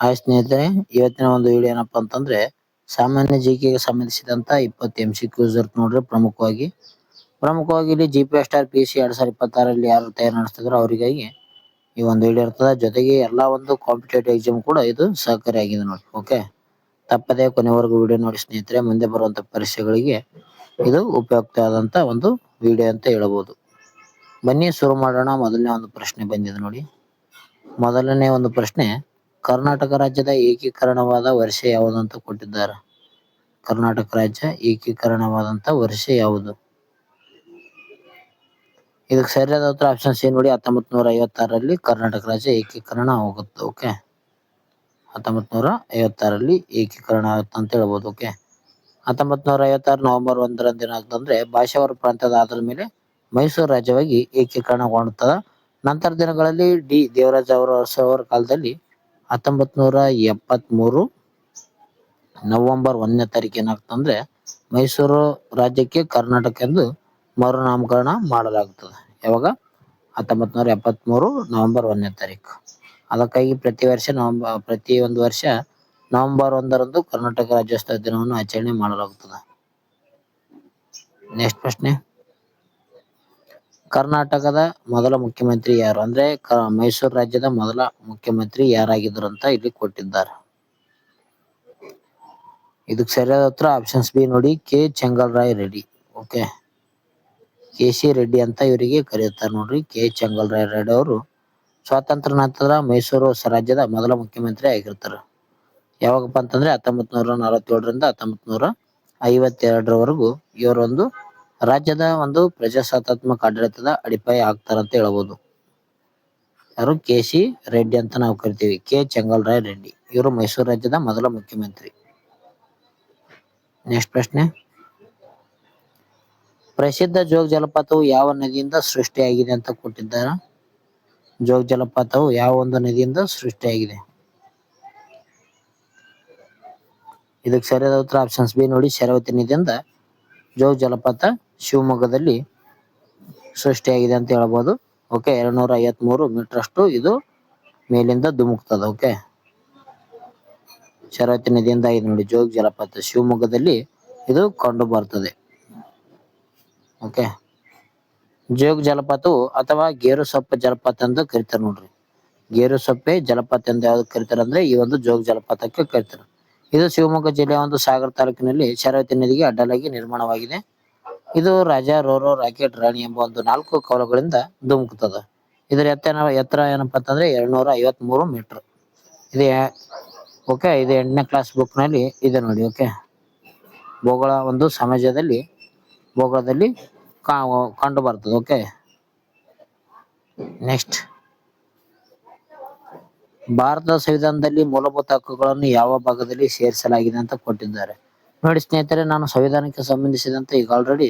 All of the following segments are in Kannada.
ಹಾಯ್ ಸ್ನೇಹಿತರೆ, ಇವತ್ತಿನ ಒಂದು ವಿಡಿಯೋ ಏನಪ್ಪಾ ಅಂತಂದ್ರೆ ಸಾಮಾನ್ಯ ಜಿಕೆಗೆ ಸಂಬಂಧಿಸಿದಂತ 20 MCQs ಇರುತ್ತೆ ನೋಡ್ರಿ. ಪ್ರಮುಖವಾಗಿ ಇಲ್ಲಿ GPA ಸ್ಟಾರ್ PC 2026 ಯಾರು ತಯಾರು ನಡೆಸ್ತಿದ್ರು ಅವರಿಗಾಗಿ ಈ ಒಂದು ವಿಡಿಯೋ ಇರ್ತದೆ. ಜೊತೆಗೆ ಎಲ್ಲಾ ಒಂದು ಕಾಂಪಿಟೇಟಿವ್ ಎಕ್ಸಾಮ್ ಕೂಡ ಇದು ಸಹಕಾರಿಯಾಗಿದೆ ನೋಡಿ. ಓಕೆ, ತಪ್ಪದೇ ಕೊನೆವರೆಗೂ ವಿಡಿಯೋ ನೋಡಿ ಸ್ನೇಹಿತರೆ. ಮುಂದೆ ಬರುವಂತ ಪರೀಕ್ಷೆಗಳಿಗೆ ಇದು ಉಪಯುಕ್ತವಾದಂತ ಒಂದು ವಿಡಿಯೋ ಅಂತ ಹೇಳಬಹುದು. ಬನ್ನಿ ಶುರು ಮಾಡೋಣ. ಮೊದಲನೇ ಒಂದು ಪ್ರಶ್ನೆ ಬಂದಿದೆ ನೋಡಿ. ಮೊದಲನೇ ಒಂದು ಪ್ರಶ್ನೆ, ಕರ್ನಾಟಕ ರಾಜ್ಯದ ಏಕೀಕರಣವಾದ ವರ್ಷ ಯಾವುದು ಅಂತ ಕೊಟ್ಟಿದ್ದಾರೆ. ಕರ್ನಾಟಕ ರಾಜ್ಯ ಏಕೀಕರಣವಾದಂತ ವರ್ಷ ಯಾವುದು? ಇದಕ್ಕೆ ಸರಿಯಾದ ಉತ್ತರ ಆಪ್ಷನ್ ಸಿ ನೋಡಿ. 1956ರಲ್ಲಿ ಕರ್ನಾಟಕ ರಾಜ್ಯ ಏಕೀಕರಣ ಆಗುತ್ತೆ. ಓಕೆ, 1956ರಲ್ಲಿ ಏಕೀಕರಣ ಆಗುತ್ತೆ ಅಂತ ಹೇಳ್ಬೋದು. ಓಕೆ, 1956 ನವೆಂಬರ್ 1ರಂದು ಏನಾಗ್ತಂದ್ರೆ ಭಾಷಾವರ ಪ್ರಾಂತ್ಯದ ಆಧಾರದ ಮೇಲೆ ಮೈಸೂರು ರಾಜ್ಯವಾಗಿ ಏಕೀಕರಣಗೊಳ್ಳುತ್ತದೆ. ನಂತರ ದಿನಗಳಲ್ಲಿ ಡಿ ದೇವರಾಜ ಅವರ ಕಾಲದಲ್ಲಿ 1973 ನವೆಂಬರ್ 1ನೇ ತಾರೀಕು ಏನಾಗ್ತಂದ್ರೆ ಮೈಸೂರು ರಾಜ್ಯಕ್ಕೆ ಕರ್ನಾಟಕ ಎಂದು ಮರುನಾಮಕರಣ ಮಾಡಲಾಗುತ್ತದೆ. ಯಾವಾಗ? 1973 ನವೆಂಬರ್ 1ನೇ ತಾರೀಕು. ಅದಕ್ಕಾಗಿ ಪ್ರತಿ ಒಂದು ವರ್ಷ ನವೆಂಬರ್ 1ರಂದು ಕರ್ನಾಟಕ ರಾಜ್ಯೋತ್ಸವ ದಿನವನ್ನು ಆಚರಣೆ ಮಾಡಲಾಗುತ್ತದೆ. ನೆಕ್ಸ್ಟ್ ಪ್ರಶ್ನೆ, ಕರ್ನಾಟಕದ ಮೊದಲ ಮುಖ್ಯಮಂತ್ರಿ ಯಾರು? ಅಂದ್ರೆ ಮೈಸೂರು ರಾಜ್ಯದ ಮೊದಲ ಮುಖ್ಯಮಂತ್ರಿ ಯಾರಾಗಿದ್ರು ಅಂತ ಇಲ್ಲಿ ಕೊಟ್ಟಿದ್ದಾರೆ. ಇದಕ್ಕೆ ಸರಿಯಾದ ಉತ್ತರ ಆಪ್ಷನ್ಸ್ ಬಿ ನೋಡಿ, K Chengalraya Reddy. Okay, KC Reddy ಅಂತ ಇವರಿಗೆ ಕರೆಯುತ್ತಾರೆ ನೋಡ್ರಿ. ಕೆ ಚೆಂಗಲ್ರಾಯ್ ರೆಡ್ಡಿ ಅವರು ಸ್ವಾತಂತ್ರ್ಯ ನಂತರ ಮೈಸೂರು ರಾಜ್ಯದ ಮೊದಲ ಮುಖ್ಯಮಂತ್ರಿ ಆಗಿರ್ತಾರೆ. ಯಾವಾಗಪ್ಪ ಅಂತಂದ್ರೆ 1947ರಿಂದ 1952ರವರೆಗೂ ಇವರೊಂದು ರಾಜ್ಯದ ಒಂದು ಪ್ರಜಾಸತ್ತಾತ್ಮಕ ಆಡಳಿತದ ಅಡಿಪಾಯ ಆಗ್ತಾರಂತ ಹೇಳ್ಬೋದು. ಯಾರು? KC ರೆಡ್ಡಿ ಅಂತ ನಾವು ಕರಿತೀವಿ. ಕೆ ಚೆಂಗಲ್ರಾಯ್ ರೆಡ್ಡಿ ಇವರು ಮೈಸೂರು ರಾಜ್ಯದ ಮೊದಲ ಮುಖ್ಯಮಂತ್ರಿ. ನೆಕ್ಸ್ಟ್ ಪ್ರಶ್ನೆ, ಪ್ರಸಿದ್ಧ ಜೋಗ ಜಲಪಾತವು ಯಾವ ನದಿಯಿಂದ ಸೃಷ್ಟಿಯಾಗಿದೆ ಅಂತ ಕೊಟ್ಟಿದ್ದಾರೆ. ಜೋಗ ಜಲಪಾತವು ಯಾವ ಒಂದು ನದಿಯಿಂದ ಸೃಷ್ಟಿಯಾಗಿದೆ? ಇದಕ್ಕೆ ಸರಿಯಾದ ಉತ್ತರ ಆಪ್ಷನ್ಸ್ ಬಿ ನೋಡಿ, ಶರಾವತಿ ನದಿಯಿಂದ ಜೋಗ ಜಲಪಾತ ಶಿವಮೊಗ್ಗದಲ್ಲಿ ಸೃಷ್ಟಿಯಾಗಿದೆ ಅಂತ ಹೇಳ್ಬೋದು. ಓಕೆ, 253 ಮೀಟರ್ ಅಷ್ಟು ಇದು ಮೇಲಿಂದ ಧುಮುಕ್ತದೆ. ಓಕೆ, ಶರಾವತಿ ನದಿಯಿಂದ ಇದು ನೋಡಿ ಜೋಗ ಜಲಪಾತ ಶಿವಮೊಗ್ಗದಲ್ಲಿ ಇದು ಕಂಡು ಬರ್ತದೆ. ಓಕೆ, ಜೋಗ ಜಲಪಾತವು ಅಥವಾ ಗೇರುಸೊಪ್ಪೆ ಜಲಪಾತ ಅಂತ ಕರಿತಾರೆ ನೋಡ್ರಿ. ಗೇರುಸೊಪ್ಪೆ ಜಲಪಾತ ಎಂದು ಯಾವ್ದು ಕರಿತಾರೆ ಅಂದ್ರೆ ಈ ಒಂದು ಜೋಗ ಜಲಪಾತಕ್ಕೆ ಕರಿತಾರೆ. ಇದು ಶಿವಮೊಗ್ಗ ಜಿಲ್ಲೆಯ ಒಂದು ಸಾಗರ ತಾಲೂಕಿನಲ್ಲಿ ಶರಾವತಿ ನದಿಗೆ ಅಡ್ಡಲಾಗಿ ನಿರ್ಮಾಣವಾಗಿದೆ. ಇದು ರಾಜಾ ರೋರೋ ರಾಕೆಟ್ ರಾಣಿ ಎಂಬ ಒಂದು 4 ಕವಲುಗಳಿಂದ ಧುಮುಕುತ್ತದೆ. ಇದರ ಎತ್ತರ ಏನಪ್ಪಾ ಅಂತಂದ್ರೆ 253 ಮೀಟರ್. ಇದು ಓಕೆ, ಇದು 8ನೇ ಕ್ಲಾಸ್ ಬುಕ್ ನಲ್ಲಿ ಇದೆ ನೋಡಿ. ಓಕೆ, ಭೂಗೋಳ ಒಂದು ಸಮಾಜದಲ್ಲಿ ಭೂಗೋಳದಲ್ಲಿ ಕಂಡು ಬರ್ತದೆ. ಓಕೆ, ನೆಕ್ಸ್ಟ್, ಭಾರತದ ಸಂವಿಧಾನದಲ್ಲಿ ಮೂಲಭೂತ ಹಕ್ಕುಗಳನ್ನು ಯಾವ ಭಾಗದಲ್ಲಿ ಸೇರಿಸಲಾಗಿದೆ ಅಂತ ಕೊಟ್ಟಿದ್ದಾರೆ. ನೋಡಿ ಸ್ನೇಹಿತರೆ, ನಾನು ಸಂವಿಧಾನಕ್ಕೆ ಸಂಬಂಧಿಸಿದಂತೆ ಈಗ ಆಲ್ರೆಡಿ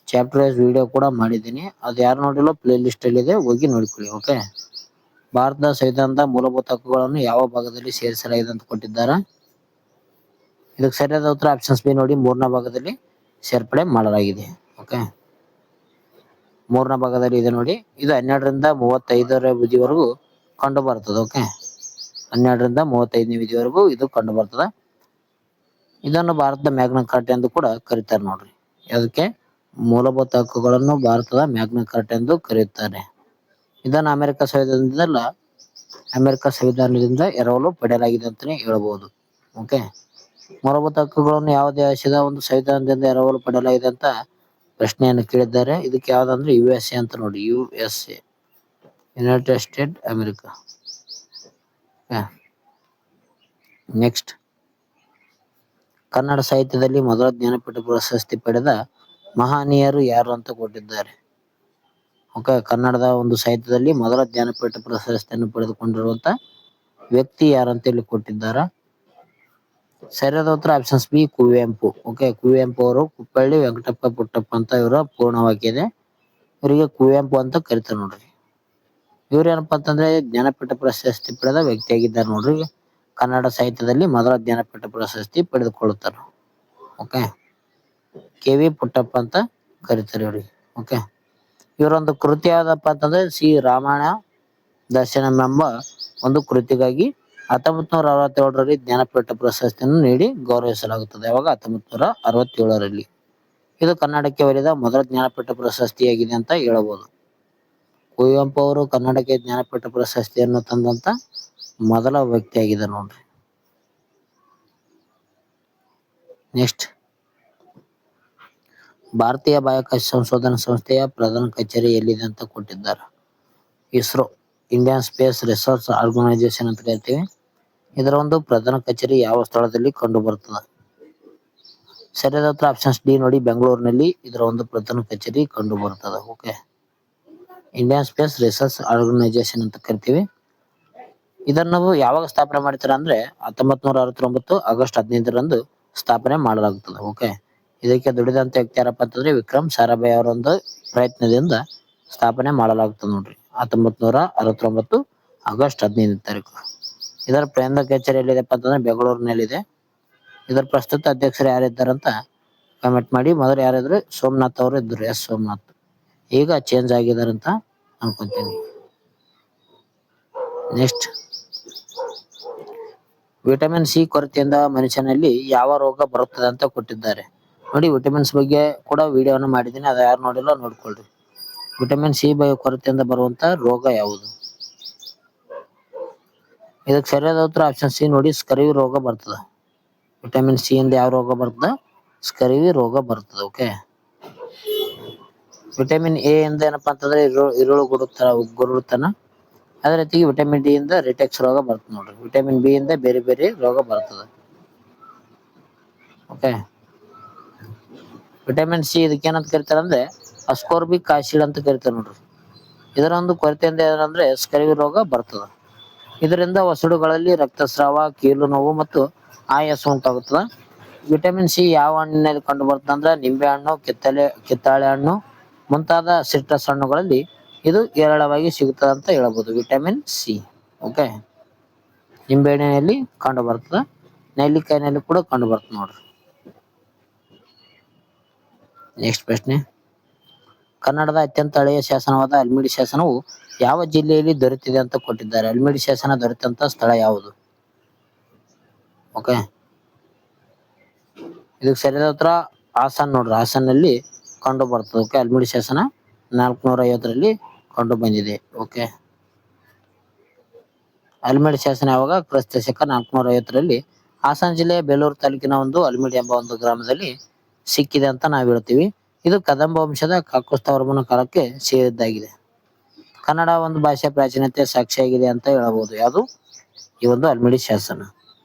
ಚಾಪ್ಟರ್ ವೈಸ್ ವಿಡಿಯೋ ಕೂಡ ಮಾಡಿದ್ದೀನಿ. ಅದು ಯಾರು ನೋಡಿಲ್ಲ ಪ್ಲೇ ಲಿಸ್ಟ್ ಅಲ್ಲಿ ಇದೆ, ಹೋಗಿ ನೋಡ್ಕೊಳ್ಳಿ. ಓಕೆ, ಭಾರತದ ಸಂವಿಧಾನದ ಮೂಲಭೂತ ಹಕ್ಕುಗಳನ್ನು ಯಾವ ಭಾಗದಲ್ಲಿ ಸೇರಿಸಲಾಗಿದೆ ಅಂತ ಕೊಟ್ಟಿದ್ದಾರೆ. ಇದಕ್ಕೆ ಸರಿಯಾದ ಉತ್ತರ ಆಪ್ಷನ್ಸ್ ಬಿ ನೋಡಿ, 3ನೇ ಭಾಗದಲ್ಲಿ ಸೇರ್ಪಡೆ ಮಾಡಲಾಗಿದೆ. ಓಕೆ, 3ನೇ ಭಾಗದಲ್ಲಿ ಇದೆ ನೋಡಿ. ಇದು 12ರಿಂದ 35ರ ವಿಧಿವರೆಗೂ ಕಂಡು ಬರ್ತದೆ. ಓಕೆ, 12ರಿಂದ 35ನೇ ವಿಧಿವರೆಗೂ ಇದು ಕಂಡು ಬರ್ತದೆ. ಇದನ್ನು ಭಾರತದ ಮ್ಯಾಗ್ನಾ ಕಾರ್ಟಾ ಎಂದು ಕೂಡ ಕರೀತಾರೆ ನೋಡ್ರಿ. ಅದಕ್ಕೆ ಮೂಲಭೂತ ಹಕ್ಕುಗಳನ್ನು ಭಾರತದ ಮ್ಯಾಗ್ನಾ ಕಾರ್ಟಾ ಎಂದು ಕರೆಯುತ್ತಾರೆ. ಇದನ್ನು ಅಮೆರಿಕ ಸಂವಿಧಾನದಿಂದ ಎರವಲು ಪಡೆಯಲಾಗಿದೆ ಅಂತಾನೆ ಹೇಳ್ಬೋದು. ಓಕೆ, ಮೂಲಭೂತ ಹಕ್ಕುಗಳನ್ನು ಯಾವ ದೇಶದ ಒಂದು ಸಂವಿಧಾನದಿಂದ ಎರವಲು ಪಡೆಯಲಾಗಿದೆ ಅಂತ ಪ್ರಶ್ನೆಯನ್ನು ಕೇಳಿದ್ದಾರೆ. ಇದಕ್ಕೆ ಯಾವ್ದಂದ್ರೆ USA ಅಂತ ನೋಡಿ. USA, United state America. Next, Kannada ಸಾಹಿತ್ಯದಲ್ಲಿ ಮೊದಲ ಜ್ಞಾನಪೀಠ ಪ್ರಶಸ್ತಿ ಪಡೆದ ಮಹನೀಯರು ಯಾರು ಅಂತ ಕೊಟ್ಟಿದ್ದಾರೆ. ಓಕೆ, ಕನ್ನಡದ ಒಂದು ಸಾಹಿತ್ಯದಲ್ಲಿ ಮೊದಲ ಜ್ಞಾನಪೀಠ ಪ್ರಶಸ್ತಿಯನ್ನು ಪಡೆದುಕೊಂಡಿರುವಂತ ವ್ಯಕ್ತಿ ಯಾರಂತ ಇಲ್ಲಿ ಕೊಟ್ಟಿದ್ದಾರೆ. ಸರಿಯಾದ ಉತ್ತರ options B Kuvempu. Okay, Kuvempu ಅವರು ಕುಪ್ಪಳ್ಳಿ ವೆಂಕಟಪ್ಪ ಪುಟ್ಟಪ್ಪ ಅಂತ ಇವರ ಪೂರ್ಣವಾಗಿದೆ. ಇವರಿಗೆ ಕುವೆಂಪು ಅಂತ ಕರಿತಾರೆ ನೋಡ್ರಿ. ಇವ್ರು ಏನಪ್ಪಾ ಅಂತಂದ್ರೆ ಜ್ಞಾನಪೀಠ ಪ್ರಶಸ್ತಿ ಪಡೆದ ವ್ಯಕ್ತಿಯಾಗಿದ್ದಾರೆ ನೋಡ್ರಿ. ಕನ್ನಡ ಸಾಹಿತ್ಯದಲ್ಲಿ ಮೊದಲ ಜ್ಞಾನಪೀಠ ಪ್ರಶಸ್ತಿ ಪಡೆದುಕೊಳ್ಳುತ್ತಾರೆ. ಓಕೆ, KV ಪುಟ್ಟಪ್ಪ ಅಂತ ಕರೀತಾರೆ ಇವ್ರಿಗೆ. ಓಕೆ, ಇವರೊಂದು ಕೃತಿ ಯಾವ್ದಪ್ಪ ಅಂತಂದ್ರೆ ಶ್ರೀ ರಾಮಾಯಣ ದರ್ಶನಂ ಎಂಬ ಒಂದು ಕೃತಿಗಾಗಿ 1967ರಲ್ಲಿ ಜ್ಞಾನಪೀಠ ಪ್ರಶಸ್ತಿಯನ್ನು ನೀಡಿ ಗೌರವಿಸಲಾಗುತ್ತದೆ. ಯಾವಾಗ? 1967ರಲ್ಲಿ. ಇದು ಕನ್ನಡಕ್ಕೆ ಒಲಿದ ಮೊದಲ ಜ್ಞಾನಪೀಠ ಪ್ರಶಸ್ತಿಯಾಗಿದೆ ಅಂತ ಹೇಳಬಹುದು. ಕುವೆಂಪು ಅವರು ಕನ್ನಡಕ್ಕೆ ಜ್ಞಾನಪೀಠ ಪ್ರಶಸ್ತಿಯನ್ನು ತಂದಂತ ಮೊದಲ ವ್ಯಕ್ತಿಯಾಗಿದೆ ನೋಡ್ರಿ. ನೆಕ್ಸ್ಟ್, ಭಾರತೀಯ ಬಾಹ್ಯಾಕಾಶ ಸಂಶೋಧನಾ ಸಂಸ್ಥೆಯ ಪ್ರಧಾನ ಕಚೇರಿ ಎಲ್ಲಿದೆ ಅಂತ ಕೊಟ್ಟಿದ್ದಾರೆ. ISRO, Indian space research organisation ಅಂತ ಕರಿತೀವಿ. ಇದರ ಒಂದು ಪ್ರಧಾನ ಕಚೇರಿ ಯಾವ ಸ್ಥಳದಲ್ಲಿ ಕಂಡು ಬರ್ತದೆ? ಸರಿಯಾದ ಉತ್ತರ ಆಪ್ಷನ್ಸ್ ಡಿ ನೋಡಿ, ಬೆಂಗಳೂರಿನಲ್ಲಿ ಇದರ ಒಂದು ಪ್ರಧಾನ ಕಚೇರಿ ಕಂಡು ಬರ್ತದೆ. Okay, Indian space research organisation ಅಂತ ಕರಿತೀವಿ. ಇದನ್ನು ಯಾವಾಗ ಸ್ಥಾಪನೆ ಮಾಡ್ತಾರೆ ಅಂದ್ರೆ 1969 ಆಗಸ್ಟ್ 15ರಂದು ಸ್ಥಾಪನೆ ಮಾಡಲಾಗುತ್ತದೆ. ಓಕೆ, ಇದಕ್ಕೆ ದುಡಿದಂತ ವ್ಯಕ್ತಿ ಯಾರಪ್ಪ ಅಂತಂದ್ರೆ ವಿಕ್ರಮ್ ಸಾರಾಭಾಯ್ ಅವರ ಒಂದು ಪ್ರಯತ್ನದಿಂದ ಸ್ಥಾಪನೆ ಮಾಡಲಾಗುತ್ತದೆ ನೋಡ್ರಿ. 1969 ಆಗಸ್ಟ್ 15ನೇ ತಾರೀಕು. ಇದರ ಪ್ರಧಾನ ಕಚೇರಿ ಎಲ್ಲಿದೆಪ್ಪ ಅಂತಂದ್ರೆ ಬೆಂಗಳೂರಿನಲ್ಲಿದೆ. ಇದರ ಪ್ರಸ್ತುತ ಅಧ್ಯಕ್ಷರು ಯಾರಿದ್ದಾರಂತ ಕಮೆಂಟ್ ಮಾಡಿ. ಮೊದಲು ಯಾರಿದ್ರು? ಸೋಮನಾಥ್ ಅವರು ಇದ್ರು, ಎಸ್ ಸೋಮನಾಥ್. ಈಗ ಚೇಂಜ್ ಆಗಿದ್ದಾರೆ ಅಂತ ಅನ್ಕೊಂತೀನಿ. ನೆಕ್ಸ್ಟ್, ವಿಟಮಿನ್ ಸಿ ಕೊರತೆಯಿಂದ ಮನುಷ್ಯನಲ್ಲಿ ಯಾವ ರೋಗ ಬರುತ್ತದೆ ಅಂತ ಕೊಟ್ಟಿದ್ದಾರೆ. ನೋಡಿ, ವಿಟಮಿನ್ಸ್ ಬಗ್ಗೆ ಕೂಡ ವಿಡಿಯೋವನ್ನು ಮಾಡಿದ್ದೀನಿ, ಅದು ಯಾರು ನೋಡಿಲ್ಲ ನೋಡ್ಕೊಳ್ರಿ. ವಿಟಮಿನ್ ಸಿ ಕೊರತೆಯಿಂದ ಬರುವಂತ ರೋಗ ಯಾವುದು? ಇದಕ್ಕೆ ಸರಿಯಾದ ಉತ್ತರ ಆಪ್ಷನ್ ಸಿ ನೋಡಿ, ಸ್ಕರ್ವಿ ರೋಗ ಬರ್ತದೆ. ವಿಟಮಿನ್ ಸಿ ಇಂದ ಯಾವ ರೋಗ ಬರ್ತದೆ? ಸ್ಕರ್ವಿ ರೋಗ ಬರ್ತದೆ. ಓಕೆ, ವಿಟಮಿನ್ ಎ ಇಂದ ಏನಪ್ಪಾ ಅಂತಂದ್ರೆ ಇರುಳು ಗುರುತನ. ಅದೇ ರೀತಿ ವಿಟಮಿನ್ ಡಿ ಇಂದ ರಿಟೆಕ್ಸ್ ರೋಗ ಬರ್ತದೆ ನೋಡ್ರಿ. ವಿಟಮಿನ್ ಬಿ ಇಂದ ಬೇರೆ ಬೇರೆ ರೋಗ ಬರ್ತದೆ. ಓಕೆ, ವಿಟಮಿನ್ ಸಿ ಇದಕ್ಕೆ ಏನಂತ ಕರಿತಾರೆ ಅಂದ್ರೆ ಅಸ್ಕೋರ್ಬಿಕ್ ಆಸಿಡ್ ಅಂತ ಕರಿತಾರೆ ನೋಡ್ರಿ. ಇದರ ಒಂದು ಕೊರತೆಯಿಂದ ಏನಂದ್ರೆ ಸ್ಕರ್ವಿ ರೋಗ ಬರ್ತದೆ. ಇದರಿಂದ ವಸಡುಗಳಲ್ಲಿ ರಕ್ತಸ್ರಾವ, ಕೀಲು ನೋವು ಮತ್ತು ಆಯಾಸ ಉಂಟಾಗುತ್ತದೆ. ವಿಟಮಿನ್ ಸಿ ಯಾವ ಹಣ್ಣಿನಲ್ಲಿ ಕಂಡು ಬರ್ತದೆ ಅಂದ್ರೆ ನಿಂಬೆ ಹಣ್ಣು, ಕಿತ್ತಾಳೆ ಹಣ್ಣು ಮುಂತಾದ ಸಿಟ್ರಸ್ ಹಣ್ಣುಗಳಲ್ಲಿ ಇದು ಹೇರಳವಾಗಿ ಸಿಗುತ್ತದೆ ಅಂತ ಹೇಳಬಹುದು. Vitamin C. ಓಕೆ, ನಿಂಬೆಹಣ್ಣಿನಲ್ಲಿ ಕಂಡು ಬರ್ತದೆ, ನೆಲ್ಲಿಕಾಯಿನಲ್ಲಿ ಕೂಡ ಕಂಡು ಬರ್ತದೆ ನೋಡ್ರಿ. ನೆಕ್ಸ್ಟ್ ಪ್ರಶ್ನೆ, ಕನ್ನಡದ ಅತ್ಯಂತ ಹಳೆಯ ಶಾಸನವಾದ ಹಲ್ಮಿಡಿ ಶಾಸನವು ಯಾವ ಜಿಲ್ಲೆಯಲ್ಲಿ ದೊರೆತಿದೆ ಅಂತ ಕೊಟ್ಟಿದ್ದಾರೆ. ಹಲ್ಮಿಡಿ ಶಾಸನ ದೊರೆತಂತ ಸ್ಥಳ ಯಾವುದು? ಓಕೆ, ಇದಕ್ಕೆ ಸರಿಯಾದ ಉತ್ತರ ಹಾಸನ್ ನೋಡ್ರಿ. ಹಾಸನ್ನಲ್ಲಿ ಕಂಡು ಬರ್ತದೆ. ಓಕೆ, ಹಲ್ಮಿಡಿ ಶಾಸನ 450ರಲ್ಲಿ ಕಂಡು ಬಂದಿದೆ. ಓಕೆ, ಹಲ್ಮಿಡಿ ಶಾಸನ ಯಾವಾಗ? ಕ್ರಿಸ್ತ ಶಕ 450ರಲ್ಲಿ ಹಾಸನ ಜಿಲ್ಲೆಯ ಬೇಲೂರು ತಾಲೂಕಿನ ಒಂದು ಹಲ್ಮಿಡಿ ಎಂಬ ಒಂದು ಗ್ರಾಮದಲ್ಲಿ ಸಿಕ್ಕಿದೆ ಅಂತ ನಾವು ಹೇಳ್ತೀವಿ. ಇದು ಕದಂಬ ವಂಶದ ಕಾಕುಸ್ಥವರ್ಮನ ಕಾಲಕ್ಕೆ ಸೇರಿದ್ದಾಗಿದೆ. ಕನ್ನಡ ಒಂದು ಭಾಷೆ ಪ್ರಾಚೀನತೆ ಸಾಕ್ಷಿಯಾಗಿದೆ ಅಂತ ಹೇಳಬಹುದು. ಯಾವುದು? ಈ ಒಂದು ಹಲ್ಮಿಡಿ ಶಾಸನ.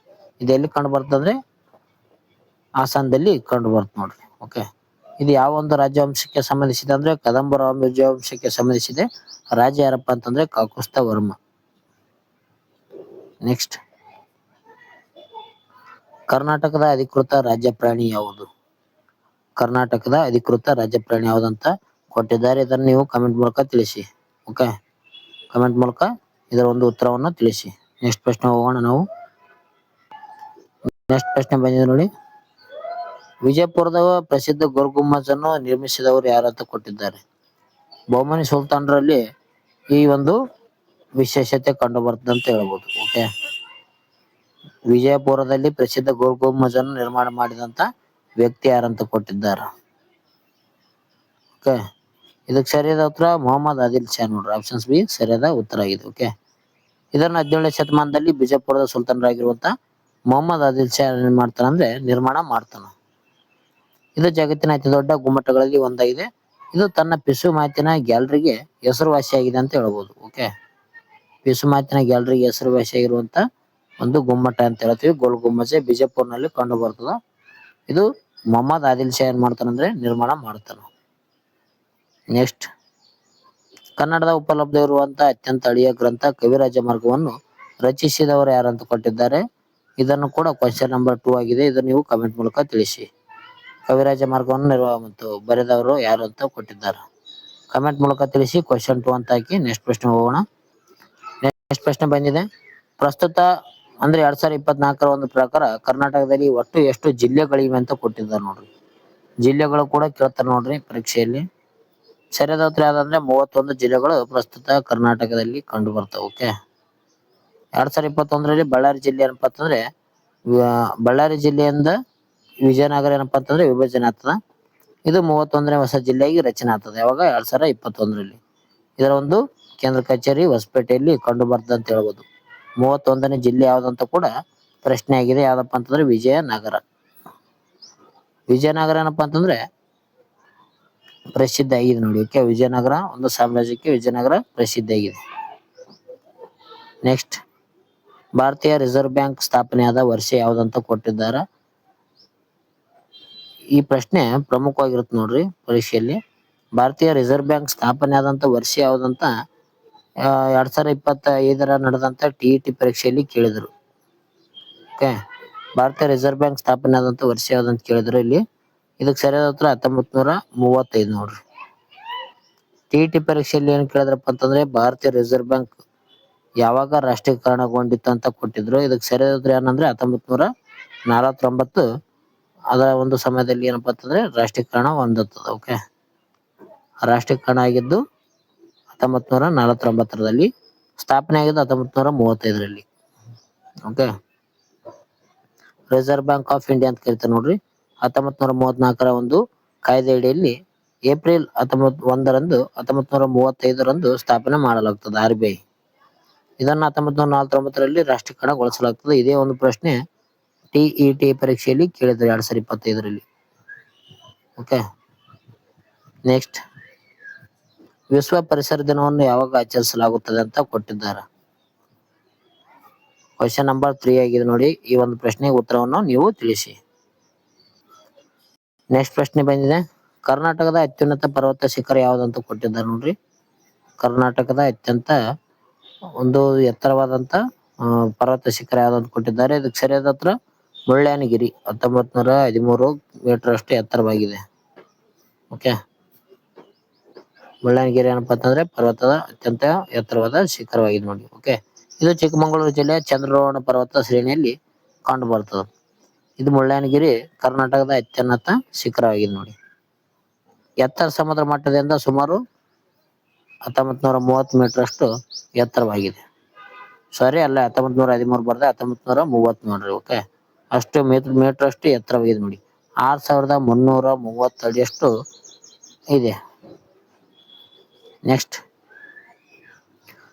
ಇದೆಲ್ಲಿ ಕಂಡು ಬರ್ತಂದ್ರೆ ಹಾಸನದಲ್ಲಿ ಕಂಡು ಬರ್ತದೆ ನೋಡ್ರಿ. ಓಕೆ, ಇದು ಯಾವ ಒಂದು ರಾಜವಂಶಕ್ಕೆ ಸಂಬಂಧಿಸಿದೆ ಅಂದ್ರೆ ಕದಂಬ ರಾಜವಂಶಕ್ಕೆ ಸಂಬಂಧಿಸಿದೆ. ರಾಜ ಯಾರಪ್ಪ ಅಂತಂದ್ರೆ ಕಾಕುಸ್ಥ ವರ್ಮ. ನೆಕ್ಸ್ಟ್, ಕರ್ನಾಟಕದ ಅಧಿಕೃತ ರಾಜ್ಯ ಪ್ರಾಣಿ ಯಾವುದು? ಕರ್ನಾಟಕದ ಅಧಿಕೃತ ರಾಜ್ಯ ಪ್ರಾಣಿ ಯಾವುದಂತ ಕೊಟ್ಟಿದ್ದಾರೆ. ಇದನ್ನು ನೀವು ಕಮೆಂಟ್ ಮೂಲಕ ತಿಳಿಸಿ. ಓಕೆ, ಕಮೆಂಟ್ ಮೂಲಕ ಇದರ ಒಂದು ಉತ್ತರವನ್ನು ತಿಳಿಸಿ. ನೆಕ್ಸ್ಟ್ ಪ್ರಶ್ನೆ ಹೋಗೋಣ ನಾವು. ನೆಕ್ಸ್ಟ್ ಪ್ರಶ್ನೆ ಬಂದಿದೆ ನೋಡಿ, ವಿಜಯಪುರದ ಪ್ರಸಿದ್ಧ ಗೋಲ್ ಗುಂಬಜ್ ಅನ್ನು ನಿರ್ಮಿಸಿದವರು ಯಾರಂತ ಕೊಟ್ಟಿದ್ದಾರೆ. ಬಹುಮನಿ ಸುಲ್ತಾನರಲ್ಲಿ ಈ ಒಂದು ವಿಶೇಷತೆ ಕಂಡು ಬರ್ತದೆ ಅಂತ ಹೇಳ್ಬೋದು. ಓಕೆ, ವಿಜಯಪುರದಲ್ಲಿ ಪ್ರಸಿದ್ಧ ಗೋಲ್ ಗುಂಬಜ್ ಅನ್ನು ನಿರ್ಮಾಣ ಮಾಡಿದಂತ ವ್ಯಕ್ತಿ ಯಾರಂತ ಕೊಟ್ಟಿದ್ದಾರೆ. ಓಕೆ, ಇದಕ್ಕೆ ಸರಿಯಾದ ಉತ್ತರ ಮೊಹಮ್ಮದ್ ಆದಿಲ್ ಶಾ ನೋಡ್ರಿ. ಆಪ್ಷನ್ಸ್ ಬಿ ಸರಿಯಾದ ಉತ್ತರ ಆಗಿದೆ. ಓಕೆ, ಇದನ್ನು 17ನೇ ಶತಮಾನದಲ್ಲಿ ಬಿಜಾಪುರದ ಸುಲ್ತಾನರಾಗಿರುವಂತ ಮೊಹಮ್ಮದ್ ಆದಿಲ್ ಶಾ ಏನ್ ಮಾಡ್ತಾನ ಅಂದ್ರೆ ನಿರ್ಮಾಣ ಮಾಡ್ತಾನ. ಇದು ಜಗತ್ತಿನ ಅತಿ ದೊಡ್ಡ ಗುಮ್ಮಟಗಳಲ್ಲಿ ಒಂದಾಗಿದೆ. ಇದು ತನ್ನ ಪಿಸು ಮಾತಿನ ಗ್ಯಾಲರಿಗೆ ಹೆಸರುವಾಸಿಯಾಗಿದೆ ಅಂತ ಹೇಳ್ಬೋದು. ಓಕೆ, ಪಿಸು ಮಾತಿನ ಗ್ಯಾಲರಿಗೆ ಹೆಸರುವಾಸಿಯಾಗಿರುವಂತ ಒಂದು ಗುಮ್ಮಟ ಅಂತ ಹೇಳ್ತೀವಿ. ಗೋಲ್ ಗುಂಬಜ್ ಬಿಜಾಪುರ್ನಲ್ಲಿ ಕಂಡು ಬರ್ತದ. ಇದು ಮೊಹಮ್ಮದ್ ಆದಿಲ್ ಶಾ ಏನ್ ಮಾಡ್ತಾನಂದ್ರೆ ನಿರ್ಮಾಣ ಮಾಡ್ತಾನ. ನೆಕ್ಸ್ಟ್, ಕನ್ನಡದ ಉಪಲಬ್ಧ ಇರುವಂತ ಅತ್ಯಂತ ಹಳೆಯ ಗ್ರಂಥ ಕವಿರಾಜ ಮಾರ್ಗವನ್ನು ರಚಿಸಿದವರು ಯಾರಂತ ಕೊಟ್ಟಿದ್ದಾರೆ. ಇದನ್ನು ಕೂಡ ಕ್ವಶನ್ ನಂಬರ್ 2 ಆಗಿದೆ. ಇದನ್ನು ನೀವು ಕಮೆಂಟ್ ಮೂಲಕ ತಿಳಿಸಿ. ಕವಿರಾಜ ಮಾರ್ಗವನ್ನು ಮತ್ತು ಬರೆದವರು ಯಾರು ಅಂತ ಕೊಟ್ಟಿದ್ದಾರೆ. ಕಮೆಂಟ್ ಮೂಲಕ ತಿಳಿಸಿ. ಕ್ವಶನ್ 2 ಅಂತ ಹಾಕಿ ನೆಕ್ಸ್ಟ್ ಪ್ರಶ್ನೆ ಹೋಗೋಣ. ನೆಕ್ಸ್ಟ್ ಪ್ರಶ್ನೆ ಬಂದಿದೆ, ಪ್ರಸ್ತುತ ಅಂದ್ರೆ 2024ರ ಒಂದು ಪ್ರಕಾರ ಕರ್ನಾಟಕದಲ್ಲಿ ಒಟ್ಟು ಎಷ್ಟು ಜಿಲ್ಲೆಗಳಿವೆ ಅಂತ ಕೊಟ್ಟಿದ್ದಾರೆ ನೋಡ್ರಿ. ಜಿಲ್ಲೆಗಳು ಕೂಡ ಕೇಳ್ತಾರೆ ನೋಡ್ರಿ ಪರೀಕ್ಷೆಯಲ್ಲಿ. ಸರಿಯಾದ ಉತ್ತರ ಯಾವ್ದಂದ್ರೆ 31 ಜಿಲ್ಲೆಗಳು ಪ್ರಸ್ತುತ ಕರ್ನಾಟಕದಲ್ಲಿ ಕಂಡು ಬರ್ತಾವೆ. ಓಕೆ, 2021ರಲ್ಲಿ ಬಳ್ಳಾರಿ ಜಿಲ್ಲೆ ಏನಪ್ಪಾ ಅಂತಂದ್ರೆ ಬಳ್ಳಾರಿ ಜಿಲ್ಲೆಯಿಂದ ವಿಜಯನಗರ ಏನಪ್ಪಾ ಅಂತಂದ್ರೆ ವಿಭಜನೆ ಆಗ್ತದ. ಇದು 31ನೇ ಹೊಸ ಜಿಲ್ಲೆಯಾಗಿ ರಚನೆ ಆಗ್ತದೆ. ಯಾವಾಗ 2021ರಲ್ಲಿ. ಇದರ ಒಂದು ಕೇಂದ್ರ ಕಚೇರಿ ಹೊಸಪೇಟೆಯಲ್ಲಿ ಕಂಡು ಬರ್ತದೆ ಅಂತ ಹೇಳ್ಬೋದು. 31ನೇ ಜಿಲ್ಲೆ ಯಾವ್ದಂತ ಕೂಡ ಪ್ರಶ್ನೆ ಆಗಿದೆ. ಯಾವ್ದಪ್ಪ ಅಂತಂದ್ರೆ ವಿಜಯನಗರ. ವಿಜಯನಗರ ಏನಪ್ಪಾ ಅಂತಂದ್ರೆ ಪ್ರಸಿದ್ಧ ಆಗಿದೆ ನೋಡಿ. ಓಕೆ, ವಿಜಯನಗರ ಒಂದು ಸಾಮ್ರಾಜ್ಯಕ್ಕೆ ವಿಜಯನಗರ ಪ್ರಸಿದ್ಧ ಆಗಿದೆ. ನೆಕ್ಸ್ಟ್, ಭಾರತೀಯ ರಿಸರ್ವ್ ಬ್ಯಾಂಕ್ ಸ್ಥಾಪನೆಯಾದ ವರ್ಷ ಯಾವ್ದಂತ ಕೊಟ್ಟಿದ್ದಾರೆ. ಈ ಪ್ರಶ್ನೆ ಪ್ರಮುಖವಾಗಿರುತ್ತೆ ನೋಡ್ರಿ ಪರೀಕ್ಷೆಯಲ್ಲಿ. ಭಾರತೀಯ ರಿಸರ್ವ್ ಬ್ಯಾಂಕ್ ಸ್ಥಾಪನೆ ಆದಂತ ವರ್ಷ ಯಾವ್ದಂತ 2025 ನಡೆದಂತ TET ಪರೀಕ್ಷೆಯಲ್ಲಿ ಕೇಳಿದ್ರು. ಓಕೆ, ಭಾರತೀಯ ರಿಸರ್ವ್ ಬ್ಯಾಂಕ್ ಸ್ಥಾಪನೆ ಆದಂತ ವರ್ಷ ಯಾವ್ದಂತ ಕೇಳಿದ್ರು ಇಲ್ಲಿ. ಇದಕ್ಕೆ ಸರಿಯಾದ ಉತ್ತರ 1935 ನೋಡ್ರಿ. TET ಪರೀಕ್ಷೆಯಲ್ಲಿ ಏನ್ ಕೇಳಿದ್ರಪ್ಪ ಅಂತಂದ್ರೆ ಭಾರತೀಯ ರಿಸರ್ವ್ ಬ್ಯಾಂಕ್ ಯಾವಾಗ ರಾಷ್ಟ್ರೀಕರಣಗೊಂಡಿತ್ತು ಅಂತ ಕೊಟ್ಟಿದ್ರು. ಇದಕ್ಕೆ ಸರಿಯಾದ ಉತ್ತರ ಏನಂದ್ರೆ 1949. ಅದರ ಒಂದು ಸಮಯದಲ್ಲಿ ಏನಪ್ಪಾ ಅಂತಂದ್ರೆ ರಾಷ್ಟ್ರೀಕರಣ ಹೊಂದುತ್ತದೆ. ಓಕೆ, ರಾಷ್ಟ್ರೀಕರಣ ಆಗಿದ್ದು 1949ರಲ್ಲಿ, ಸ್ಥಾಪನೆ ಆಗಿದ್ದು 1935ರಲ್ಲಿ. Okay, Reserve Bank of India ಅಂತ ಕರಿತಾರೆ ನೋಡ್ರಿ. 1934ರ ಒಂದು ಕಾಯ್ದೆ ಅಡಿಯಲ್ಲಿ ಏಪ್ರಿಲ್ 1ರಂದು 1935ರಂದು ಸ್ಥಾಪನೆ ಮಾಡಲಾಗ್ತದೆ RBI. ಇದನ್ನ 1949ರಲ್ಲಿ ರಾಷ್ಟ್ರೀಕರಣಗೊಳಿಸಲಾಗ್ತದೆ. ಇದೇ ಒಂದು ಪ್ರಶ್ನೆ TET ಪರೀಕ್ಷೆಯಲ್ಲಿ ಕೇಳಿದ್ರು 2025ರಲ್ಲಿ. ಓಕೆ, ನೆಕ್ಸ್ಟ್, ವಿಶ್ವ ಪರಿಸರ ದಿನವನ್ನು ಯಾವಾಗ ಆಚರಿಸಲಾಗುತ್ತದೆ ಅಂತ ಕೊಟ್ಟಿದ್ದಾರೆ. ಕ್ವಶನ್ ನಂಬರ್ 3 ಆಗಿದೆ ನೋಡಿ. ಈ ಒಂದು ಪ್ರಶ್ನೆಗೆ ಉತ್ತರವನ್ನು ನೀವು ತಿಳಿಸಿ. ನೆಕ್ಸ್ಟ್ ಪ್ರಶ್ನೆ ಬಂದಿದೆ, ಕರ್ನಾಟಕದ ಅತ್ಯುನ್ನತ ಪರ್ವತ ಶಿಖರ ಯಾವ್ದಂತ ಕೊಟ್ಟಿದ್ದಾರೆ ನೋಡ್ರಿ. ಕರ್ನಾಟಕದ ಅತ್ಯಂತ ಒಂದು ಎತ್ತರವಾದಂತ ಪರ್ವತ ಶಿಖರ ಯಾವ್ದಂತ ಕೊಟ್ಟಿದ್ದಾರೆ. ಇದಕ್ಕೆ ಸರಿಯಾದ ಉತ್ತರ ಮುಳ್ಳಯ್ಯನಗಿರಿ. 1913 ಮೀಟರ್ ಅಷ್ಟು ಎತ್ತರವಾಗಿದೆ. ಓಕೆ, ಮುಳ್ಳಯ್ಯನಗಿರಿ ಏನಪ್ಪಾ ಅಂತಂದ್ರೆ ಪರ್ವತದ ಅತ್ಯಂತ ಎತ್ತರವಾದ ಶಿಖರವಾಗಿದೆ ನೋಡಿ. ಓಕೆ, ಇದು ಚಿಕ್ಕಮಗಳೂರು ಜಿಲ್ಲೆಯ ಚಂದ್ರದ್ರೋಣ ಪರ್ವತ ಶ್ರೇಣಿಯಲ್ಲಿ ಕಂಡು ಬರ್ತದೆ. ಇದು ಮುಳ್ಳಯ್ಯನಗಿರಿ ಕರ್ನಾಟಕದ ಅತ್ಯುನ್ನತ ಶಿಖರವಾಗಿದೆ ನೋಡಿ. ಎತ್ತರ ಸಮುದ್ರ ಮಟ್ಟದಿಂದ ಸುಮಾರು 1930 ಮೀಟರ್ ಅಷ್ಟು ಎತ್ತರವಾಗಿದೆ. ಸಾರಿ, ಅಲ್ಲ, 1913 ಬರ್ದೆ, 1930 ನೋಡ್ರಿ. ಓಕೆ, ಅಷ್ಟು ಮೀಟರ್ ಅಷ್ಟು ಎತ್ತರವಾಗಿದೆ ನೋಡಿ. 6330 ಅಡಿಯಷ್ಟು ಇದೆ. ನೆಕ್ಸ್ಟ್,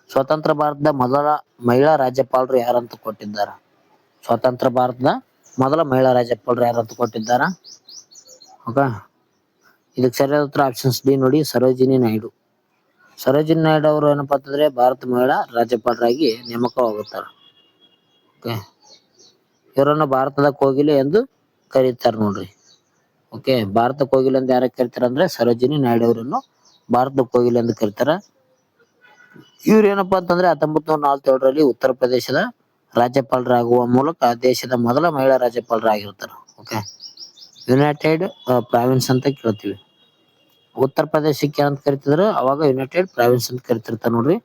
ಸ್ವತಂತ್ರ ಭಾರತದ ಮೊದಲ ಮಹಿಳಾ ರಾಜ್ಯಪಾಲರು ಯಾರಂತ ಕೊಟ್ಟಿದ್ದಾರೆ. ಸ್ವತಂತ್ರ ಭಾರತದ ಮೊದಲ ಮಹಿಳಾ ರಾಜ್ಯಪಾಲರು ಯಾರಂತ ಕೊಟ್ಟಿದ್ದಾರ. ಓಕೆ, ಇದಕ್ಕೆ ಸರಿಯಾದ ಉತ್ತರ ಆಪ್ಷನ್ಸ್ ಡಿ ನೋಡಿ, ಸರೋಜಿನಿ ನಾಯ್ಡು. ಸರೋಜಿನಿ ನಾಯ್ಡು ಅವರು ಏನಪ್ಪಾ ಅಂತಂದ್ರೆ ಭಾರತ ಮಹಿಳಾ ರಾಜ್ಯಪಾಲರಾಗಿ ನೇಮಕವಾಗುತ್ತಾರೆ. ಓಕೆ, ಇವರನ್ನು ಭಾರತದ ಕೋಗಿಲೆ ಎಂದು ಕರೀತಾರೆ ನೋಡ್ರಿ. ಓಕೆ, ಭಾರತ ಕೋಗಿಲೆ ಎಂದು ಯಾರ ಕರೀತಾರೆ ಅಂದ್ರೆ ಸರೋಜಿನಿ ನಾಯ್ಡು ಅವರನ್ನು ಭಾರತದ ಕೋಗಿಲೆ ಎಂದು ಕರೀತಾರೆ. ಇವ್ರು ಏನಪ್ಪಾ ಅಂತಂದ್ರೆ 1947ರಲ್ಲಿ ಉತ್ತರ ಪ್ರದೇಶದ ರಾಜ್ಯಪಾಲರಾಗುವ ಮೂಲಕ ದೇಶದ ಮೊದಲ ಮಹಿಳಾ ರಾಜ್ಯಪಾಲರಾಗಿರ್ತಾರೆ. ಓಕೆ, ಯುನೈಟೆಡ್ ಪ್ರಾವಿನ್ಸ್ ಅಂತ ಕೇಳ್ತೀವಿ. ಉತ್ತರ ಪ್ರದೇಶಕ್ಕೆ ಏನಂತ ಕರಿತಿದ್ರು ಅವಾಗ ಯುನೈಟೆಡ್ ಪ್ರಾವಿನ್ಸ್ ಅಂತ ಕರಿತಿರ್ತಾರೆ ನೋಡ್ರಿ.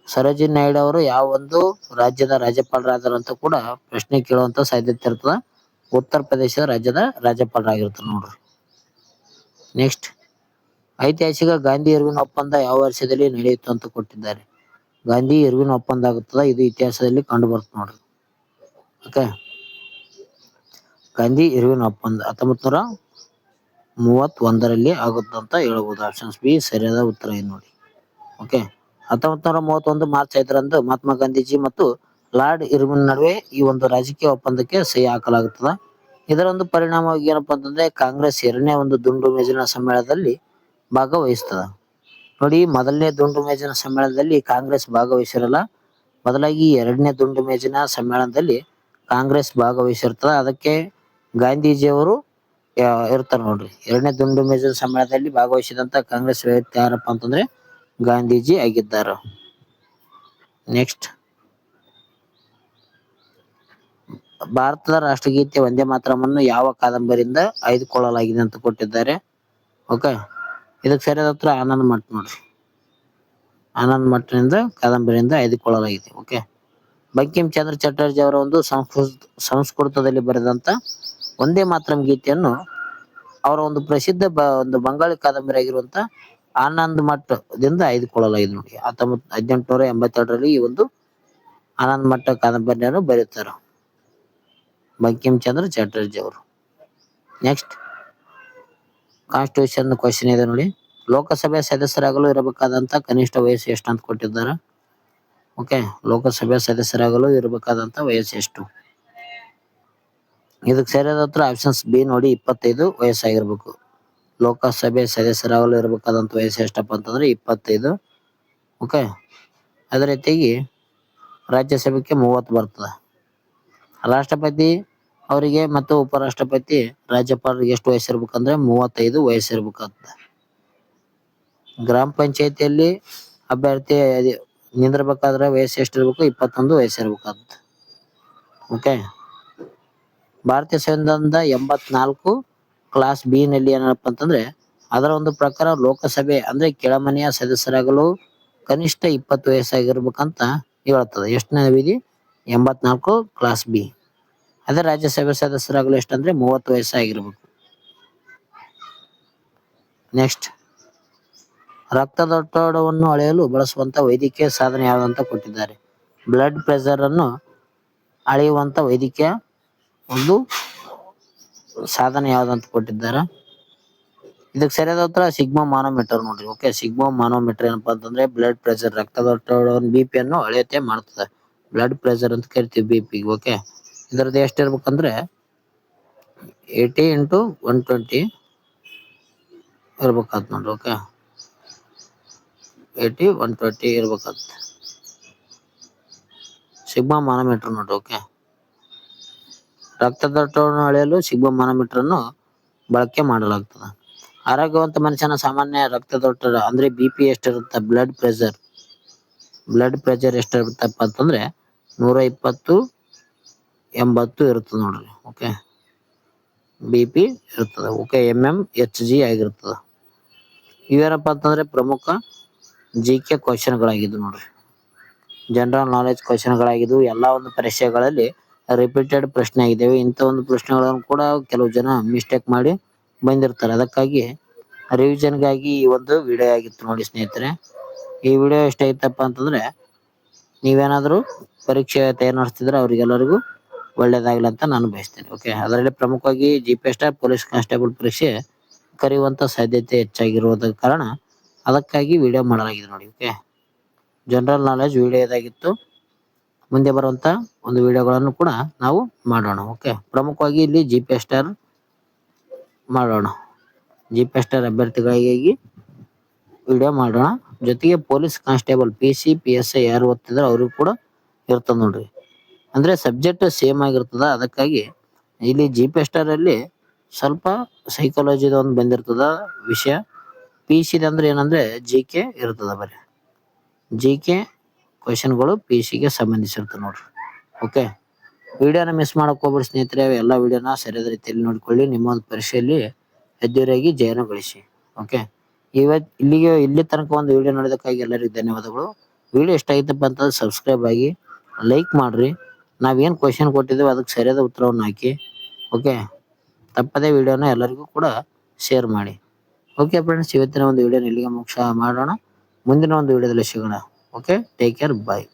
ಸರೋಜಿನಿ ನಾಯ್ಡು ಅವರು ಯಾವ ಒಂದು ರಾಜ್ಯದ ರಾಜ್ಯಪಾಲರಾದರು ಅಂತ ಕೂಡ ಪ್ರಶ್ನೆ ಕೇಳುವಂತ ಸಾಧ್ಯತೆ ಇರ್ತದ. ಉತ್ತರ ಪ್ರದೇಶದ ರಾಜ್ಯದ ರಾಜ್ಯಪಾಲರಾಗಿರ್ತಾರೆ ನೋಡ್ರಿ. ನೆಕ್ಸ್ಟ್, ಐತಿಹಾಸಿಕ ಗಾಂಧಿ ಇರ್ವಿನ್ ಒಪ್ಪಂದ ಯಾವ ವರ್ಷದಲ್ಲಿ ನಡೆಯಿತು ಅಂತ ಕೊಟ್ಟಿದ್ದಾರೆ. ಗಾಂಧಿ ಇರ್ವಿನ್ ಒಪ್ಪಂದ ಆಗುತ್ತದ. ಇದು ಇತಿಹಾಸದಲ್ಲಿ ಕಂಡು ಬರ್ತದೆ ನೋಡ್ರಿ. ಓಕೆ, ಗಾಂಧಿ ಇರ್ವಿನ್ ಒಪ್ಪಂದ 1931ರಲ್ಲಿ ಆಗುತ್ತಂತ ಹೇಳ್ಬೋದು. ಆಪ್ಷನ್ಸ್ ಬಿ ಸರಿಯಾದ ಉತ್ತರ ಏನು ನೋಡಿ. ಓಕೆ, 1931 ಮಾರ್ಚ್ 5ರಂದು ಮಹಾತ್ಮ ಗಾಂಧೀಜಿ ಮತ್ತು ಲಾರ್ಡ್ ಇರ್ವಿನ್ ನಡುವೆ ಈ ಒಂದು ರಾಜಕೀಯ ಒಪ್ಪಂದಕ್ಕೆ ಸಹಿ ಹಾಕಲಾಗುತ್ತದೆ. ಇದರ ಒಂದು ಪರಿಣಾಮವಾಗಿ ಏನಪ್ಪಾ ಅಂತಂದ್ರೆ ಕಾಂಗ್ರೆಸ್ ಎರಡನೇ ಒಂದು ದುಂಡು ಮೇಜಿನ ಸಮ್ಮೇಳನದಲ್ಲಿ ಭಾಗವಹಿಸ್ತದ ನೋಡಿ. ಮೊದಲನೇ ದುಂಡು ಮೇಜಿನ ಸಮ್ಮೇಳನದಲ್ಲಿ ಕಾಂಗ್ರೆಸ್ ಭಾಗವಹಿಸಿರಲ್ಲ. ಬದಲಾಗಿ ಎರಡನೇ ದುಂಡು ಮೇಜಿನ ಸಮ್ಮೇಳನದಲ್ಲಿ ಕಾಂಗ್ರೆಸ್ ಭಾಗವಹಿಸಿರ್ತದ. ಅದಕ್ಕೆ ಗಾಂಧೀಜಿಯವರು ಇರ್ತಾರೆ ನೋಡ್ರಿ. ಎರಡನೇ ದುಂಡು ಮೇಜಿನ ಸಮ್ಮೇಳನದಲ್ಲಿ ಭಾಗವಹಿಸಿದಂತ ಕಾಂಗ್ರೆಸ್ ವ್ಯಕ್ತಿ ಯಾರಪ್ಪ ಅಂತಂದ್ರೆ ಗಾಂಧೀಜಿ ಆಗಿದ್ದಾರೆ. ನೆಕ್ಸ್ಟ್, ಭಾರತದ ರಾಷ್ಟ್ರಗೀತೆ ವಂದೇ ಮಾತರವನ್ನು ಯಾವ ಕಾದಂಬರಿಯಿಂದ ಆಯ್ದುಕೊಳ್ಳಲಾಗಿದೆ ಅಂತ ಕೊಟ್ಟಿದ್ದಾರೆ. ಓಕೆ, ಇದಕ್ಕೆ ಸರಿಯಾದ ಉತ್ತರ ಆನಂದ್ ಮಠ ನೋಡ್ರಿ. ಆನಂದ್ ಮಠದಿಂದ ಕಾದಂಬರಿಯಿಂದ ಆಯ್ದುಕೊಳ್ಳಲಾಗಿದೆ. ಓಕೆ, ಬಂಕಿಂ ಚಂದ್ರ ಚಟರ್ಜಿ ಅವರ ಒಂದು ಸಂಸ್ಕೃತದಲ್ಲಿ ಬರೆದಂತ ವಂದೇ ಮಾತರಂ ಗೀತೆಯನ್ನು ಅವರ ಒಂದು ಪ್ರಸಿದ್ಧ ಒಂದು ಬಂಗಾಳಿ ಕಾದಂಬರಿ ಆಗಿರುವಂತ ಆನಂದ್ ಮಠದಿಂದ ಆಯ್ದುಕೊಳ್ಳಲಾಗಿದೆ ನೋಡಿ. 1882ರಲ್ಲಿ ಈ ಒಂದು ಆನಂದ್ ಮಠ ಕಾದಂಬರಿಯನ್ನು ಬರೀತಾರ ಬಂಕಿಂ ಚಂದ್ರ ಚಟರ್ಜಿ ಅವರು. ನೆಕ್ಸ್ಟ್ ಕಾನ್ಸ್ಟಿಟ್ಯೂಷನ್ ಕ್ವಶನ್ ಇದೆ ನೋಡಿ. ಲೋಕಸಭೆ ಸದಸ್ಯರಾಗಲು ಇರಬೇಕಾದಂತ ಕನಿಷ್ಠ ವಯಸ್ಸು ಎಷ್ಟು ಅಂತ ಕೊಟ್ಟಿದ್ದಾರೆ. ಓಕೆ, ಲೋಕಸಭೆ ಸದಸ್ಯರಾಗಲು ಇರಬೇಕಾದಂತ ವಯಸ್ಸು ಎಷ್ಟು? ಇದಕ್ಕೆ ಸರಿಯಾದ ಉತ್ತರ ಆಪ್ಷನ್ಸ್ ಬಿ ನೋಡಿ, 25 ವಯಸ್ಸಾಗಿರ್ಬೇಕು. ಲೋಕಸಭೆ ಸದಸ್ಯರಾಗಲು ಇರಬೇಕಾದಂತ ವಯಸ್ಸು ಎಷ್ಟಪ್ಪ ಅಂತಂದ್ರೆ 25. ಓಕೆ, ಅದೇ ರೀತಿಯಾಗಿ ರಾಜ್ಯಸಭೆಗೆ 30 ಬರ್ತದೆ. ರಾಷ್ಟ್ರಪತಿ ಅವರಿಗೆ ಮತ್ತು ಉಪರಾಷ್ಟ್ರಪತಿ ರಾಜ್ಯಪಾಲರಿಗೆ ಎಷ್ಟು ವಯಸ್ಸಿರ್ಬೇಕಂದ್ರೆ 35 ವಯಸ್ಸಿರ್ಬೇಕಾಗ್ತದೆ. ಗ್ರಾಮ ಪಂಚಾಯತಿಯಲ್ಲಿ ಅಭ್ಯರ್ಥಿ ನಿಂದಿರ್ಬೇಕಾದ್ರೆ ವಯಸ್ಸು ಎಷ್ಟಿರ್ಬೇಕು? 21 ವಯಸ್ಸಿರ್ಬೇಕಾಗ್ತದೆ. ಓಕೆ, ಭಾರತೀಯ ಸಂವಿಧಾನದ 84 ಕ್ಲಾಸ್ ಬಿ ನಲ್ಲಿ ಏನಪ್ಪ ಅಂತಂದ್ರೆ ಅದರ ಒಂದು ಪ್ರಕಾರ ಲೋಕಸಭೆ ಅಂದ್ರೆ ಕೆಳಮನೆಯ ಸದಸ್ಯರಾಗಲು ಕನಿಷ್ಠ 20 ವಯಸ್ಸಾಗಿರ್ಬೇಕಂತ ಹೇಳ್ತದೆ. ಎಷ್ಟನೇ ವಿಧಿ? 84 ಕ್ಲಾಸ್ ಬಿ. ಅದೇ ರಾಜ್ಯಸಭೆ ಸದಸ್ಯರಾಗಲು ಎಷ್ಟಂದ್ರೆ 30 ವಯಸ್ಸಾಗಿರ್ಬೇಕು. ನೆಕ್ಸ್ಟ್, ರಕ್ತದೊತ್ತಡವನ್ನು ಅಳೆಯಲು ಬಳಸುವಂತ ವೈದ್ಯಕೀಯ ಸಾಧನ ಯಾವುದಂತ ಕೊಟ್ಟಿದ್ದಾರೆ. ಬ್ಲಡ್ ಪ್ರೆಷರ್ ಅನ್ನು ಅಳೆಯುವಂತ ವೈದ್ಯಕೀಯ ಒಂದು ಸಾಧನ ಯಾವ್ದಂತ ಕೊಟ್ಟಿದ್ದಾರೆ. ಇದಕ್ಕೆ ಸರಿಯಾದ ಉತ್ತರ ಸಿಗ್ಮಾ ಮಾನೋಮೀಟರ್ ನೋಡ್ರಿ. ಓಕೆ, ಸಿಗ್ಮಾ ಮಾನೋಮೀಟರ್ ಏನಪ್ಪಾ ಅಂತಂದ್ರೆ ಬ್ಲಡ್ ಪ್ರೆಷರ್ ರಕ್ತದೊತ್ತಡವನ್ನು BP ಅನ್ನು ಅಳೆಯುತ್ತೆ ಮಾಡ್ತದೆ. ಬ್ಲಡ್ ಪ್ರೆಷರ್ ಅಂತ ಕರಿತೀವಿ BP. ಓಕೆ, ಇದರದ್ದು ಎಷ್ಟಿರ್ಬೇಕಂದ್ರೆ 80/120 ಇರ್ಬೇಕಾದ್ ನೋಡ್ರಿ. ಓಕೆ, 80/120 ಇರ್ಬೇಕಾದ್ ಸಿಗ್ಮಾ ಮಾನೋಮೀಟರ್ ನೋಡ್ರಿ. ಓಕೆ, ರಕ್ತದೊತ್ತಡವನ್ನು ಅಳೆಯಲು ಸಿಗ್ಮಾ ಮಾನೋಮೀಟರ್ ಅನ್ನು ಬಳಕೆ ಮಾಡಲಾಗ್ತದೆ. ಆರೋಗ್ಯವಂತ ಮನುಷ್ಯನ ಸಾಮಾನ್ಯ ರಕ್ತದೊತ್ತಡ ಅಂದ್ರೆ BP ಎಷ್ಟಿರುತ್ತೆ? ಬ್ಲಡ್ ಪ್ರೆಷರ್ ಎಷ್ಟಿರುತ್ತಪ್ಪ ಅಂತಂದ್ರೆ 120/80 ಇರ್ತದೆ ನೋಡ್ರಿ. ಓಕೆ, BP ಇರ್ತದೆ. ಓಕೆ, mmHg ಆಗಿರ್ತದೆ. ಇವೇನಪ್ಪ ಅಂತಂದ್ರೆ ಪ್ರಮುಖ GK ಕ್ವಶನ್ಗಳಾಗಿದ್ದು ನೋಡ್ರಿ. ಜನರಲ್ ನಾಲೆಜ್ ಕ್ವಶನ್ಗಳಾಗಿದ್ದು ಎಲ್ಲಾ ಒಂದು ಪರೀಕ್ಷೆಗಳಲ್ಲಿ ರಿಪೀಟೆಡ್ ಪ್ರಶ್ನೆ ಆಗಿದ್ದಾವೆ. ಇಂಥ ಒಂದು ಪ್ರಶ್ನೆಗಳನ್ನು ಕೂಡ ಕೆಲವು ಜನ ಮಿಸ್ಟೇಕ್ ಮಾಡಿ ಬಂದಿರ್ತಾರೆ. ಅದಕ್ಕಾಗಿ ರಿವಿಷನ್ಗಾಗಿ ಈ ಒಂದು ವಿಡಿಯೋ ಆಗಿತ್ತು ನೋಡಿ ಸ್ನೇಹಿತರೆ. ಈ ವಿಡಿಯೋ ಇಷ್ಟ ಆಯ್ತಪ್ಪ ಅಂತಂದ್ರೆ ನೀವೇನಾದ್ರೂ ಪರೀಕ್ಷೆ ತಯಾರು ನಡೆಸ್ತಿದ್ರೆ ಅವ್ರಿಗೆಲ್ಲರಿಗೂ ಒಳ್ಳೇದಾಗ್ಲಿ ಅಂತ ನಾನು ಬಯಸ್ತೇನೆ. ಓಕೆ, ಅದರಲ್ಲಿ ಪ್ರಮುಖವಾಗಿ GPST ಪೊಲೀಸ್ ಕಾನ್ಸ್ಟೇಬಲ್ ಪರೀಕ್ಷೆ ಕರೆಯುವಂತ ಸಾಧ್ಯತೆ ಹೆಚ್ಚಾಗಿರುವುದ ಕಾರಣ ಅದಕ್ಕಾಗಿ ವಿಡಿಯೋ ಮಾಡಲಾಗಿದೆ ನೋಡಿ. ಓಕೆ, ಜನರಲ್ ನಾಲೆಜ್ ವಿಡಿಯೋ ಇದಾಗಿತ್ತು. ಮುಂದೆ ಬರುವಂತ ಒಂದು ವಿಡಿಯೋಗಳನ್ನು ಕೂಡ ನಾವು ಮಾಡೋಣ. ಓಕೆ, ಪ್ರಮುಖವಾಗಿ ಇಲ್ಲಿ GPST ಮಾಡೋಣ. GPST ಅಭ್ಯರ್ಥಿಗಳಿಗಾಗಿ ವಿಡಿಯೋ ಮಾಡೋಣ. ಜೊತೆಗೆ ಪೊಲೀಸ್ ಕಾನ್ಸ್ಟೇಬಲ್ PC PSI ಯಾರು ಓದ್ತಿದ್ರೆ ಅವ್ರಿಗೂ ಕೂಡ ಇರ್ತದ ನೋಡ್ರಿ. ಅಂದ್ರೆ ಸಬ್ಜೆಕ್ಟ್ ಸೇಮ್ ಆಗಿರ್ತದ. ಅದಕ್ಕಾಗಿ ಇಲ್ಲಿ GPST ಅಲ್ಲಿ ಸ್ವಲ್ಪ ಸೈಕಾಲಜಿದ ಒಂದು ಬಂದಿರ್ತದ ವಿಷಯ. PC ಅಂದ್ರೆ ಏನಂದ್ರೆ GK ಇರ್ತದ. ಬರೀ GK ಕ್ವಶನ್ಗಳು PC ಗೆ ಸಂಬಂಧಿಸಿರ್ತದೆ ನೋಡ್ರಿ. ಓಕೆ, ವಿಡಿಯೋನ ಮಿಸ್ ಮಾಡಕ್ ಹೋಗ್ಬೇಡಿ ಸ್ನೇಹಿತರೆ. ಎಲ್ಲ ವಿಡಿಯೋನ ಸರಿಯಾದ ರೀತಿಯಲ್ಲಿ ನೋಡ್ಕೊಳ್ಳಿ. ನಿಮ್ಮ ಒಂದು ಪರೀಕ್ಷೆಯಲ್ಲಿ ಅದ್ದೂರಿಯಾಗಿ ಜಯನ ಗಳಿಸಿ. ಓಕೆ, ಇಲ್ಲಿ ತನಕ ಒಂದು ವಿಡಿಯೋ ನೋಡೋದಕ್ಕಾಗಿ ಎಲ್ಲರಿಗೂ ಧನ್ಯವಾದಗಳು. ವಿಡಿಯೋ ಇಷ್ಟ ಆಯ್ತಪ್ಪ ಅಂತಂದ್ರೆ ಸಬ್ಸ್ಕ್ರೈಬ್ ಆಗಿ ಲೈಕ್ ಮಾಡ್ರಿ. ನಾವೇನು ಕ್ವಶನ್ ಕೊಟ್ಟಿದ್ದೇವೆ ಅದಕ್ಕೆ ಸರಿಯಾದ ಉತ್ತರವನ್ನು ಹಾಕಿ. ಓಕೆ, ತಪ್ಪದೇ ವಿಡಿಯೋನ ಎಲ್ಲರಿಗೂ ಕೂಡ ಶೇರ್ ಮಾಡಿ. ಓಕೆ ಫ್ರೆಂಡ್ಸ್, ಇವತ್ತಿನ ಒಂದು ವಿಡಿಯೋನ ಇಲ್ಲಿಗೆ ಮುಗಿಸ ಮಾಡೋಣ. ಮುಂದಿನ ಒಂದು ವಿಡಿಯೋದಲ್ಲಿ ಸಿಗೋಣ. ಓಕೆ, ಟೇಕ್ ಕೇರ್, ಬಾಯ್.